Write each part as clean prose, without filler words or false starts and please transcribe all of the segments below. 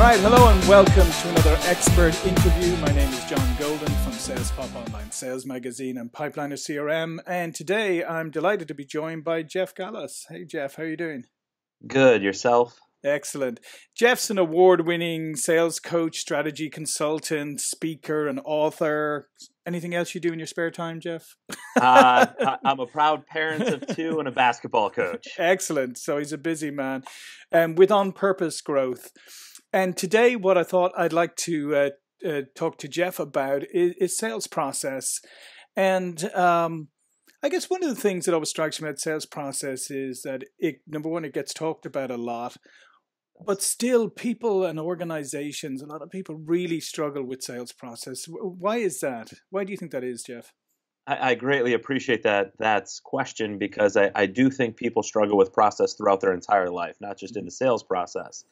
right, hello and welcome to another expert interview. My name is John Golden from SalesPOP Online Sales Magazine and Pipeliner CRM. And today I'm delighted to be joined by Jeff Galas. Hey Jeff, how are you doing? Good. Yourself? Excellent. Jeff's an award-winning sales coach, strategy consultant, speaker, and author. Anything else you do in your spare time, Jeff? I'm a proud parent of two and a basketball coach. Excellent. So he's a busy man with on-purpose growth. And today what I thought I'd like to talk to Jeff about is sales process. And I guess one of the things that always strikes me about sales process is that number one, it gets talked about a lot. But still, people and organizations, a lot of people really struggle with sales process. Why is that? Why do you think that is, Jeff? I greatly appreciate that's question because I do think people struggle with process throughout their entire life, not just in the sales process.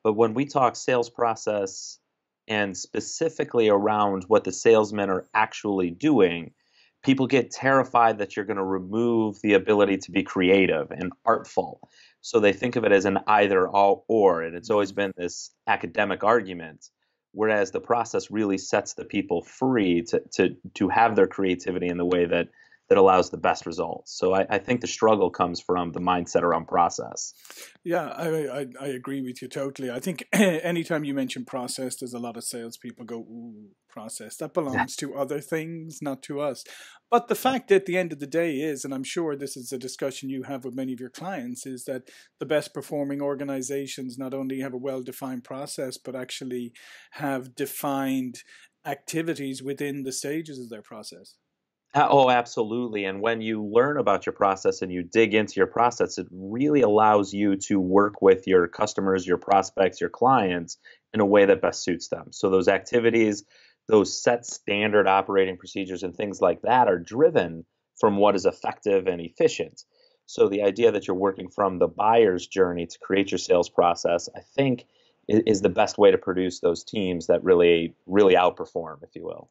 But when we talk sales process and specifically around what the salesmen are actually doing, people get terrified that you're going to remove the ability to be creative and artful. So they think of it as an either or, and it's always been this academic argument, whereas the process really sets the people free to have their creativity in the way that allows the best results. So I think the struggle comes from the mindset around process. Yeah, I agree with you totally. I think anytime you mention process, there's a lot of salespeople go, ooh, process. That belongs to other things, not to us. But the fact at the end of the day is, and I'm sure this is a discussion you have with many of your clients, is that the best performing organizations not only have a well-defined process, but actually have defined activities within the stages of their process. Oh, absolutely. And when you learn about your process and you dig into your process, it really allows you to work with your customers, your prospects, your clients in a way that best suits them. So those activities, those set standard operating procedures and things like that are driven from what is effective and efficient. So the idea that you're working from the buyer's journey to create your sales process, I think, is the best way to produce those teams that really outperform, if you will.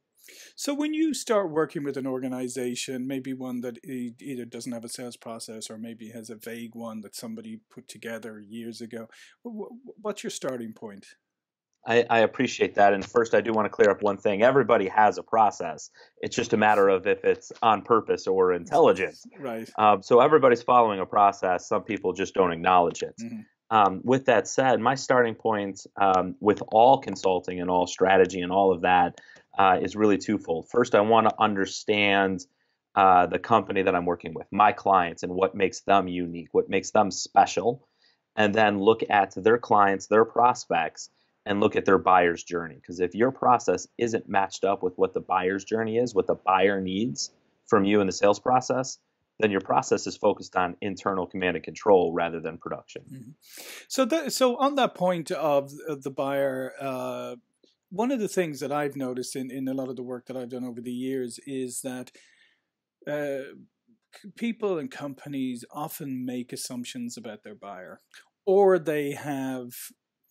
So when you start working with an organization, maybe one that either doesn't have a sales process or maybe has a vague one that somebody put together years ago, what's your starting point? I appreciate that. And first, I do want to clear up one thing. Everybody has a process. It's just a matter of if it's on purpose or intelligent. Right. So everybody's following a process. Some people just don't acknowledge it. Mm-hmm. With that said, my starting point with all consulting and all strategy and all of that is really twofold. First, I want to understand the company that I'm working with, my clients, and what makes them unique, what makes them special, and then look at their clients, their prospects, and look at their buyer's journey. Because if your process isn't matched up with what the buyer's journey is, what the buyer needs from you in the sales process, then your process is focused on internal command and control rather than production. Mm-hmm. So on that point of the buyer, one of the things that I've noticed in a lot of the work that I've done over the years is that people and companies often make assumptions about their buyer, or they have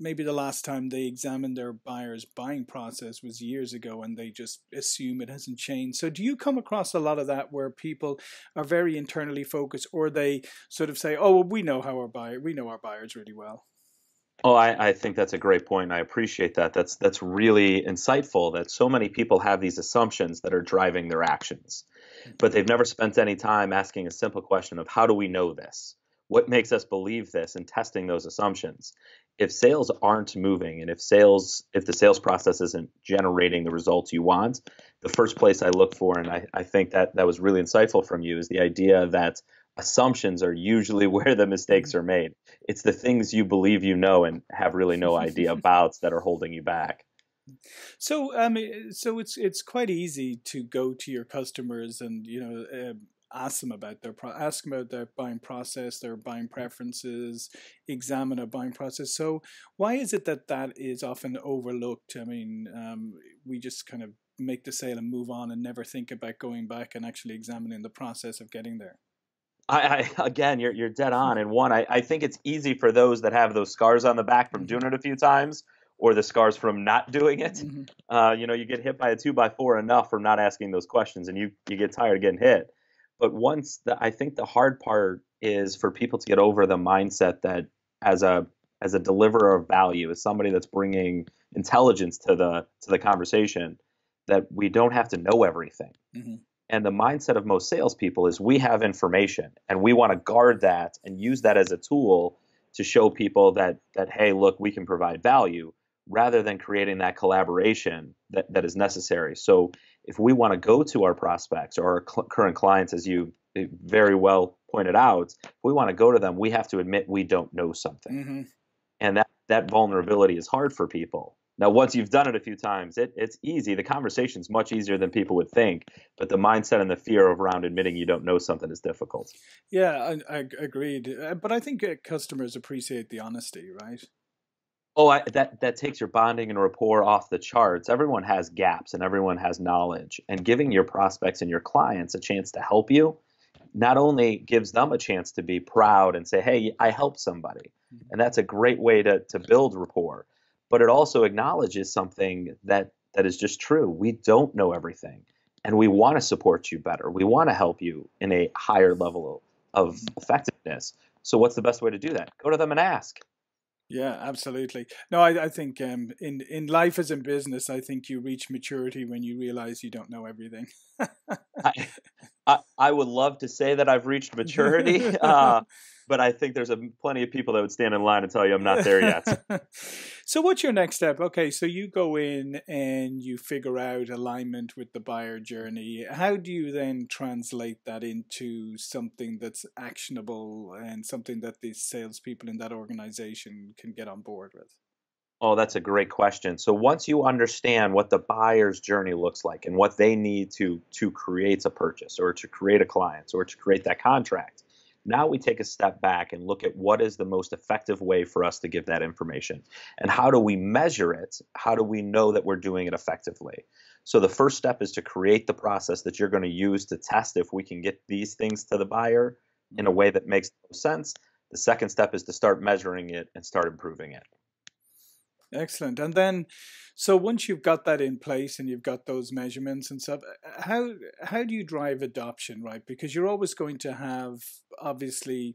maybe the last time they examined their buyer's buying process was years ago and they just assume it hasn't changed. So do you come across a lot of that where people are very internally focused, or they sort of say, oh, well, we know our buyers really well? Oh, I think that's a great point. I appreciate that. That's really insightful that so many people have these assumptions that are driving their actions, but they've never spent any time asking a simple question of how do we know this? What makes us believe this, and testing those assumptions. If sales aren't moving and if the sales process isn't generating the results you want, the first place I look for, and I think that was really insightful from you, is the idea that assumptions are usually where the mistakes are made. It's the things you believe you know and have really no idea about that are holding you back. So so it's quite easy to go to your customers and ask them about their buying process, their buying preferences, examine a buying process. So why is it that is often overlooked? I mean, we just kind of make the sale and move on and never think about going back and actually examining the process of getting there. Again, you're dead on. And one, I think it's easy for those that have those scars on the back from doing it a few times, or the scars from not doing it. Mm-hmm. You get hit by a 2x4 enough from not asking those questions, and you get tired of getting hit. But I think the hard part is for people to get over the mindset that as a as a deliverer of value, as somebody that's bringing intelligence to the conversation, that we don't have to know everything. Hmm. And the mindset of most salespeople is we have information and we want to guard that and use that as a tool to show people that hey, look, we can provide value, rather than creating that collaboration that is necessary. So if we want to go to our prospects or our current clients, as you very well pointed out, if we want to go to them, we have to admit we don't know something. Hmm. And that vulnerability is hard for people. Now, once you've done it a few times, it's easy. The conversation's much easier than people would think, but the mindset and the fear around admitting you don't know something is difficult. Yeah, I agreed. But I think customers appreciate the honesty, right? Oh, that takes your bonding and rapport off the charts. Everyone has gaps and everyone has knowledge. And giving your prospects and your clients a chance to help you not only gives them a chance to be proud and say, hey, I helped somebody. And that's a great way to build rapport. But it also acknowledges something that is just true. We don't know everything. And we want to support you better. We want to help you in a higher level of effectiveness. So what's the best way to do that? Go to them and ask. Yeah, absolutely. No, I think in life as in business, I think you reach maturity when you realize you don't know everything. I, I would love to say that I've reached maturity, but I think there's plenty of people that would stand in line and tell you I'm not there yet. So what's your next step? Okay, so you go in and you figure out alignment with the buyer journey. How do you then translate that into something that's actionable and something that the salespeople in that organization can get on board with? Oh, that's a great question. So once you understand what the buyer's journey looks like and what they need to create a purchase or to create a client or to create that contract, now we take a step back and look at what is the most effective way for us to give that information and how do we measure it? How do we know that we're doing it effectively? So the first step is to create the process that you're going to use to test if we can get these things to the buyer in a way that makes sense. The second step is to start measuring it and start improving it. Excellent. And then, so once you've got that in place and you've got those measurements and stuff, how do you drive adoption, right? Because you're always going to have, obviously,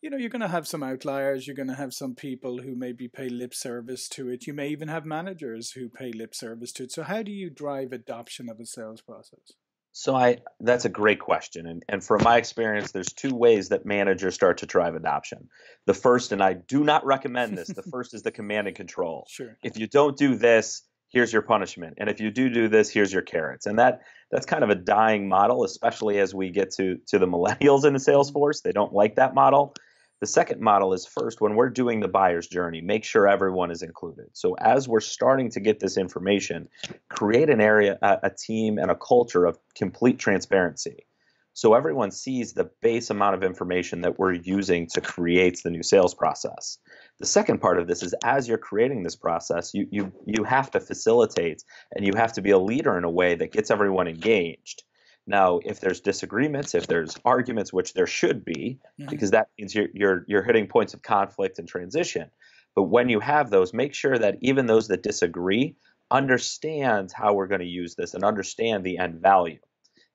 you're going to have some outliers. You're going to have some people who maybe pay lip service to it. You may even have managers who pay lip service to it. So how do you drive adoption of a sales process? So that's a great question. And from my experience, there's two ways that managers start to drive adoption. The first, and I do not recommend this, the first is the command and control. Sure. If you don't do this, here's your punishment. And if you do this, here's your carrots. And that's kind of a dying model, especially as we get to the millennials in the sales force. They don't like that model. The second model is first, when we're doing the buyer's journey, make sure everyone is included. So as we're starting to get this information, create an area, a team, and a culture of complete transparency. So everyone sees the base amount of information that we're using to create the new sales process. The second part of this is as you're creating this process, you have to facilitate and you have to be a leader in a way that gets everyone engaged. Now, if there's disagreements, if there's arguments, which there should be, because that means you're hitting points of conflict and transition. But when you have those, make sure that even those that disagree understand how we're going to use this and understand the end value.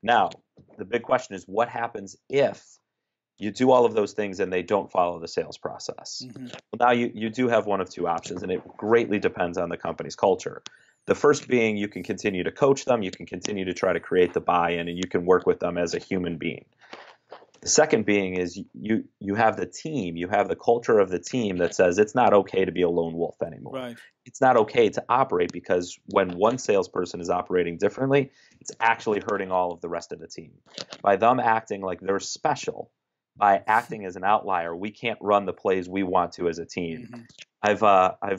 Now, the big question is what happens if you do all of those things and they don't follow the sales process? Well, now you do have one of two options, and it greatly depends on the company's culture. The first being you can continue to coach them, you can continue to try to create the buy-in, and you can work with them as a human being. The second being is you have the team, you have the culture of the team that says it's not okay to be a lone wolf anymore. Right. It's not okay to operate because when one salesperson is operating differently, it's actually hurting all of the rest of the team. By them acting like they're special, by acting as an outlier, we can't run the plays we want to as a team. I've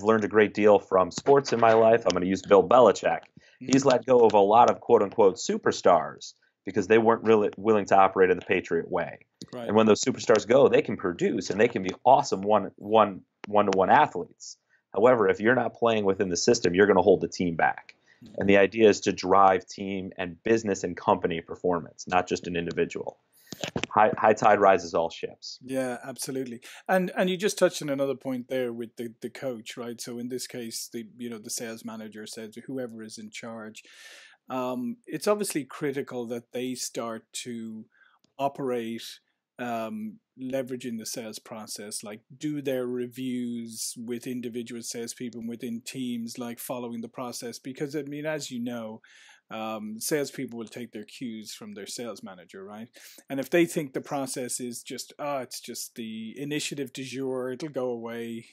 learned a great deal from sports in my life. I'm going to use Bill Belichick. He's let go of a lot of quote unquote superstars because they weren't really willing to operate in the Patriot way. Right. And when those superstars go, they can produce and they can be awesome one-to-one athletes. However, if you're not playing within the system, you're going to hold the team back. And the idea is to drive team and business and company performance, not just an individual. High tide rises all ships. Yeah, absolutely. And you just touched on another point there with the coach, right? So in this case, the sales manager says whoever is in charge. It's obviously critical that they start to operate leveraging the sales process, like do their reviews with individual salespeople and within teams, like following the process. Because I mean, as you know, salespeople will take their cues from their sales manager, right? And if they think the process is just, it's just the initiative du jour, it'll go away,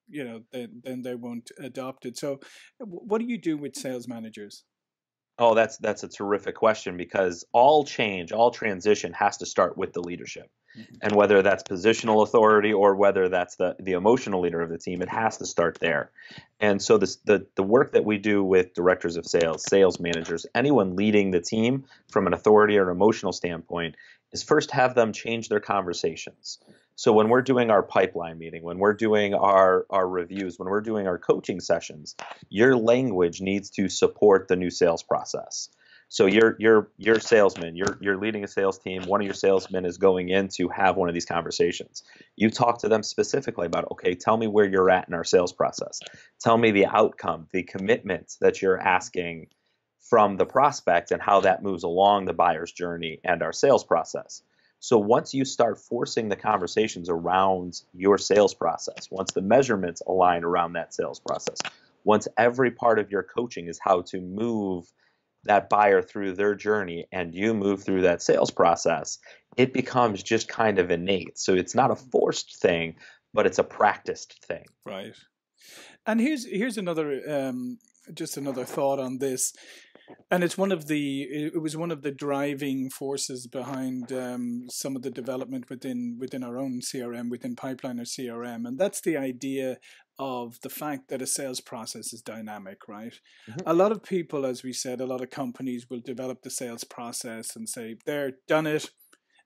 then they won't adopt it. So, what do you do with sales managers? Oh, that's a terrific question because all change, all transition has to start with the leadership. Mhm. And whether that's positional authority or whether that's the emotional leader of the team, it has to start there. And so the work that we do with directors of sales, sales managers, anyone leading the team from an authority or emotional standpoint is first have them change their conversations. So when we're doing our pipeline meeting, when we're doing our reviews, when we're doing our coaching sessions, your language needs to support the new sales process. So you're salesman, you're leading a sales team. One of your salesmen is going in to have one of these conversations. You talk to them specifically about, okay, tell me where you're at in our sales process. Tell me the outcome, the commitment that you're asking from the prospect and how that moves along the buyer's journey and our sales process. So once you start forcing the conversations around your sales process, once the measurements align around that sales process, once every part of your coaching is how to move that buyer through their journey and you move through that sales process, it becomes just kind of innate. So it's not a forced thing, but it's a practiced thing. Right. And here's another just another thought on this. And it was one of the driving forces behind some of the development within our own CRM, within Pipeliner CRM, and that's the idea of the fact that a sales process is dynamic, right? Mm-hmm. A lot of people, as we said, a lot of companies will develop the sales process and say they're done it,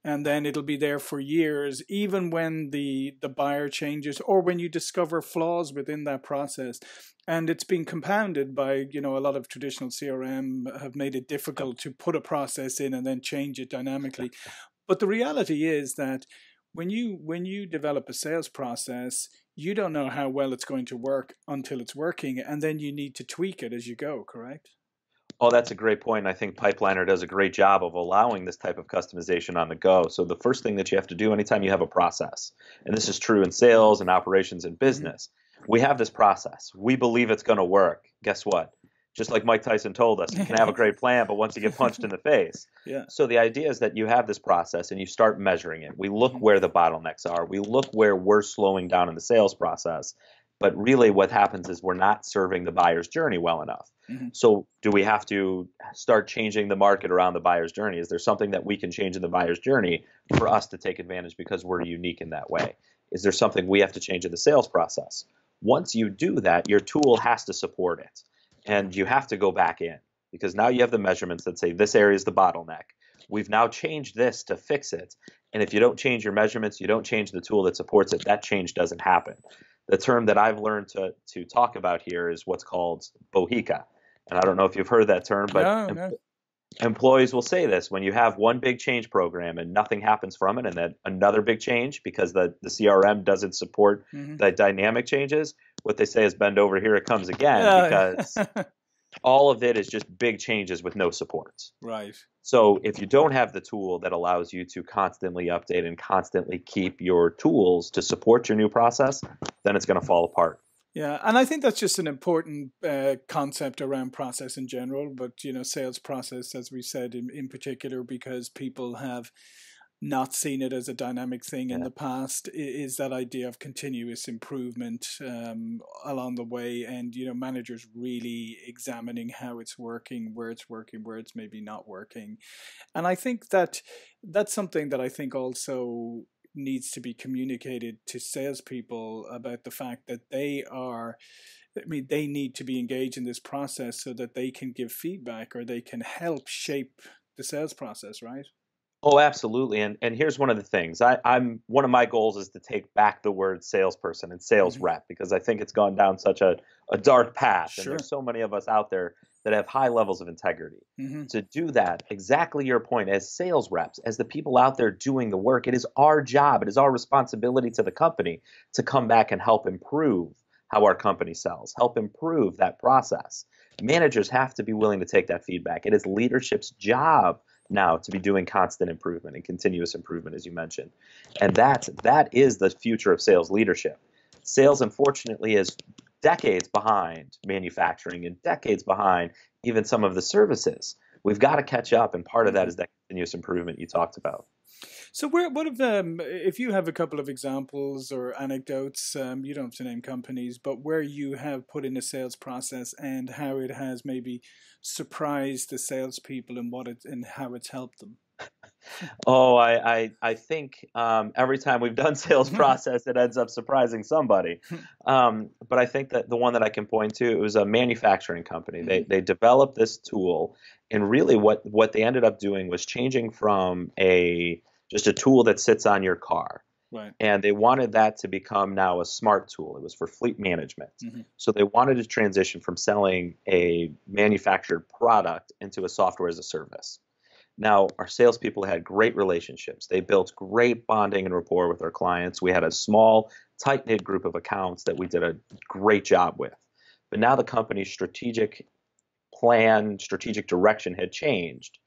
and then it'll be there for years, even when the buyer changes or when you discover flaws within that process. And it's been compounded by, a lot of traditional CRM have made it difficult to put a process in and then change it dynamically. But the reality is that when you develop a sales process, you don't know how well it's going to work until it's working, and then you need to tweak it as you go, correct? Oh, that's a great point. I think Pipeliner does a great job of allowing this type of customization on the go. So the first thing that you have to do anytime you have a process, and this is true in sales and operations and business, we have this process. We believe it's going to work. Guess what? Just like Mike Tyson told us, you can have a great plan, but once you get punched in the face. Yeah. So the idea is that you have this process and you start measuring it. We look where the bottlenecks are. We look where we're slowing down in the sales process. But really what happens is we're not serving the buyer's journey well enough. Mm-hmm. So do we have to start changing the market around the buyer's journey? Is there something that we can change in the buyer's journey for us to take advantage because we're unique in that way? Is there something we have to change in the sales process? Once you do that, your tool has to support it. And you have to go back in because now you have the measurements that say this area is the bottleneck. We've now changed this to fix it. And if you don't change your measurements, you don't change the tool that supports it, that change doesn't happen. The term that I've learned to talk about here is what's called bohica. And I don't know if you've heard that term, but No. employees will say this when you have one big change program and nothing happens from it, and then another big change because the CRM doesn't support the dynamic changes. What they say is bend over, here it comes again, because all of it is just big changes with no support. Right. So if you don't have the tool that allows you to constantly update and constantly keep your tools to support your new process, then it's going to fall apart. Yeah, and I think that's just an important concept around process in general, but sales process, as we said, in particular, because people have not seen it as a dynamic thing in the past, is that idea of continuous improvement along the way, and managers really examining how it's working, where it's maybe not working. And I think that that's something that I think also needs to be communicated to salespeople about the fact that they need to be engaged in this process so that they can give feedback or they can help shape the sales process, right? Oh, absolutely. And here's one of the things. I'm one of my goals is to take back the word salesperson and sales rep because I think it's gone down such a dark path. Sure. And there's so many of us out there that have high levels of integrity. To do that, exactly your point, as sales reps, as the people out there doing the work, it is our job, it is our responsibility to the company to come back and help improve how our company sells, help improve that process. Managers have to be willing to take that feedback. It is leadership's job now to be doing constant improvement and continuous improvement, as you mentioned. And that is the future of sales leadership. Sales, unfortunately, is decades behind manufacturing and decades behind even some of the services. We've got to catch up, and part of that is that continuous improvement you talked about. So what if if you have a couple of examples or anecdotes, you don't have to name companies, but where you have put in a sales process and how it has maybe surprised the salespeople and how it's helped them? Oh, I think every time we've done sales process, it ends up surprising somebody. But I think that the one that I can point to, it was a manufacturing company. They developed this tool, and really what they ended up doing was changing from just a tool that sits on your car. Right. And they wanted that to become now a smart tool. It was for fleet management. So they wanted to transition from selling a manufactured product into a software as a service. Now, our salespeople had great relationships. They built great bonding and rapport with our clients. We had a small, tight-knit group of accounts that we did a great job with. But now the company's strategic plan, strategic direction had changed.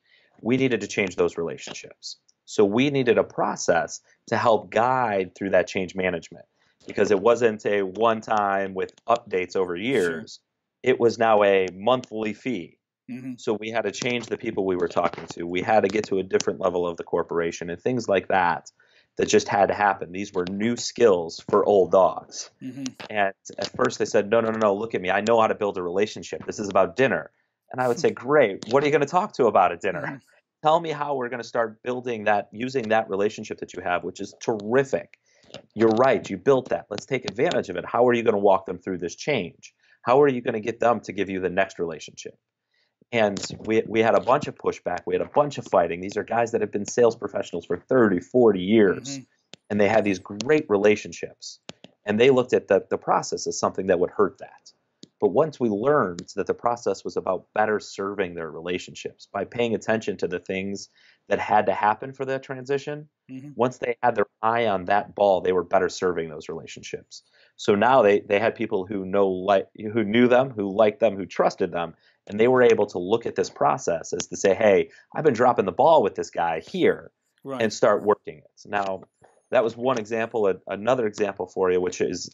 We needed to change those relationships. So we needed a process to help guide through that change management, because it wasn't a one-time with updates over years. Sure. It was now a monthly fee. So we had to change the people we were talking to. We had to get to a different level of the corporation and things like that just had to happen. These were new skills for old dogs. And at first they said, no, look at me. I know how to build a relationship. This is about dinner. And I would say, great. What are you going to talk to about at dinner? Tell me how we're going to start building that, using that relationship that you have, which is terrific. You're right. You built that. Let's take advantage of it. How are you going to walk them through this change? How are you going to get them to give you the next relationship? And we had a bunch of pushback. We had a bunch of fighting. These are guys that have been sales professionals for 30, 40 years. And they had these great relationships. And they looked at the process as something that would hurt that. But once we learned that the process was about better serving their relationships by paying attention to the things that had to happen for that transition, once they had their eye on that ball, they were better serving those relationships. So now they had people who knew them, who liked them, who trusted them, and they were able to look at this process as to say, hey, I've been dropping the ball with this guy here, and start working it. Now, that was one example. Another example for you, which is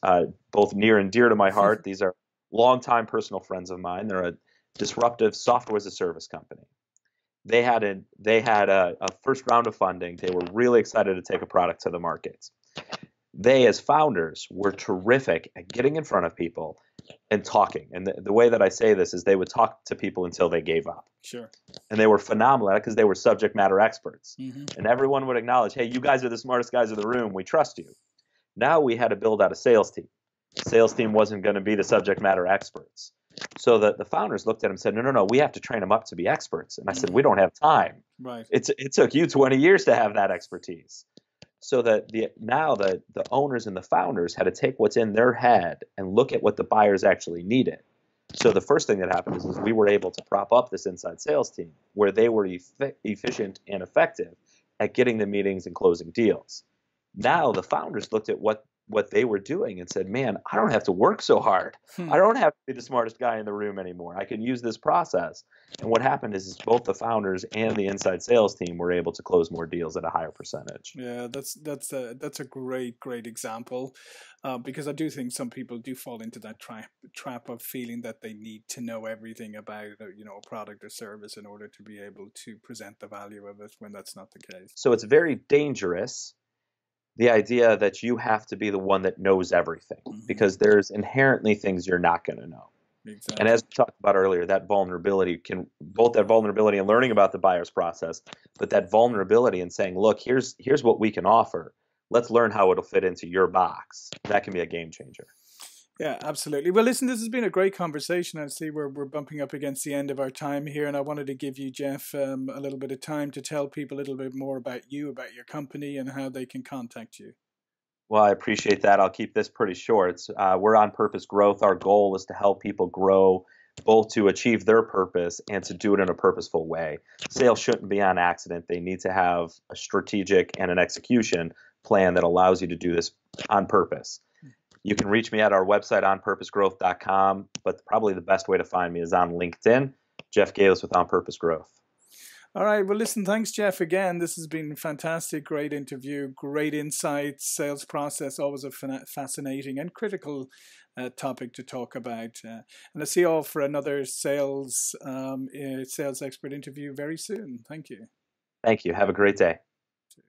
both near and dear to my heart. These are longtime personal friends of mine. They're a disruptive software as a service company. They had a first round of funding. They were really excited to take a product to the market. They, as founders, were terrific at getting in front of people and talking. And the way that I say this is they would talk to people until they gave up. Sure. And they were phenomenal at it because they were subject matter experts. And everyone would acknowledge, hey, you guys are the smartest guys in the room. We trust you. Now we had to build out a sales team. The sales team wasn't going to be the subject matter experts. So the founders looked at him and said, no, we have to train them up to be experts. And I said, we don't have time. Right. It took you 20 years to have that expertise. So that the owners and the founders had to take what's in their head and look at what the buyers actually needed. So the first thing that happened is we were able to prop up this inside sales team where they were efficient and effective at getting the meetings and closing deals. Now the founders looked at what they were doing and said, man, I don't have to work so hard. I don't have to be the smartest guy in the room anymore. I can use this process. And what happened is both the founders and the inside sales team were able to close more deals at a higher percentage. Yeah, that's a great example, because I do think some people do fall into that trap of feeling that they need to know everything about a product or service in order to be able to present the value of it, when that's not the case. So it's very dangerous, the idea that you have to be the one that knows everything, because there's inherently things you're not going to know. Exactly. And as we talked about earlier, that vulnerability and learning about the buyer's process, but that vulnerability and saying, look, here's what we can offer. Let's learn how it'll fit into your box. That can be a game changer. Yeah, absolutely. Well, listen, this has been a great conversation. I see we're bumping up against the end of our time here, and I wanted to give you, Jeff, a little bit of time to tell people a little bit more about you, about your company, and how they can contact you. Well, I appreciate that. I'll keep this pretty short. We're On Purpose Growth. Our goal is to help people grow, both to achieve their purpose and to do it in a purposeful way. Sales shouldn't be on accident. They need to have a strategic and an execution plan that allows you to do this on purpose. You can reach me at our website, onpurposegrowth.com, but probably the best way to find me is on LinkedIn, Jeff Galas with On Purpose Growth. All right. Well, listen, thanks, Jeff, again. This has been fantastic. Great interview, great insights. Sales process, always a fascinating and critical topic to talk about. And I'll see you all for another sales expert interview very soon. Thank you. Thank you. Have a great day.